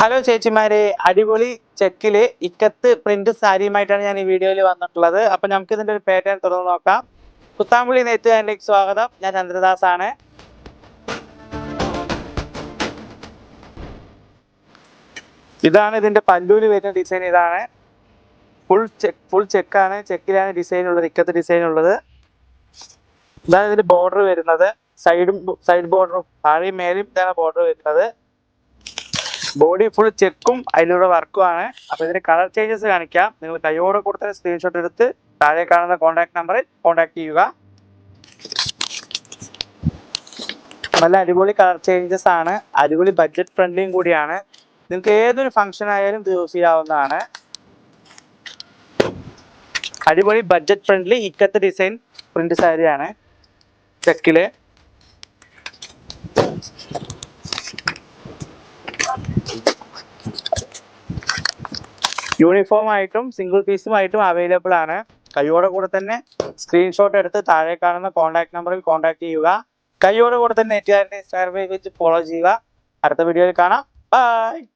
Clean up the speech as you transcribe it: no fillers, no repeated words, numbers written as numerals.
Hello ചേച്ചിമാരെ, അടിപൊളി ചെക്കില് ikat print സാരിയുമായിട്ടാണ് ഞാൻ ഈ വീഡിയോയിൽ വന്നിട്ടുള്ളത്. അപ്പൊ നമുക്ക് ഇതിന്റെ ഒരു പാറ്റേൺ തുറന്ന് നോക്കാം. കുത്താമ്പുള്ളി നെയ്ത്തുകാരിലേക്ക് സ്വാഗതം. ഞാൻ ചന്ദ്രദാസ് ആണ്. ഇതാണ് ഇതിന്റെ പല്ലൂല് വരുന്ന ഡിസൈൻ. ഇതാണ് ഫുൾ ചെക്കാണ്. ചെക്കിലാണ് ഡിസൈൻ ഉള്ളത്, ഇക്കത്ത് ഡിസൈൻ ഉള്ളത്. ഇതാണ് ഇതിന്റെ ബോർഡർ വരുന്നത്. സൈഡ് ബോർഡറും താഴെയും മേലും ഇതാണ് ബോർഡർ വരുന്നത്. ബോഡി ഫുൾ ചെക്കും അതിലൂടെ വർക്കും ആണ്. അപ്പൊ ഇതിന്റെ കളർ ചേഞ്ചസ് കാണിക്കാം. നിങ്ങൾ കൈയോടെ കൊടുത്ത സ്ക്രീൻഷോട്ട് എടുത്ത് താഴെ കാണുന്ന കോൺടാക്ട് നമ്പറിൽ കോൺടാക്ട് ചെയ്യുക. നല്ല അടിപൊളി കളർ ചേഞ്ചസ് ആണ്. അടിപൊളി ബഡ്ജറ്റ് ഫ്രണ്ട്ലിയും കൂടിയാണ്. നിങ്ങൾക്ക് ഏതൊരു ഫംഗ്ഷൻ ആയാലും ഇത് യൂസ് ചെയ്യാവുന്നതാണ്. അടിപൊളി budget friendly ikat design print സാരിയാണ്. ചെക്കില് യൂണിഫോം ആയിട്ടും സിംഗിൾ പീസുമായിട്ടും അവൈലബിൾ ആണ്. കൈയോടെ കൂടെ തന്നെ സ്ക്രീൻഷോട്ട് എടുത്ത് താഴെ കാണുന്ന കോൺടാക്ട് നമ്പറിൽ കോൺടാക്ട് ചെയ്യുക. കൈയോടെ കൂടെ തന്നെ നെറ്റ്കാരന്റെ ഇൻസ്റ്റാഗ്രാം പേജ് ഫോളോ ചെയ്യുക. അടുത്ത വീഡിയോയിൽ കാണാം. ബൈ.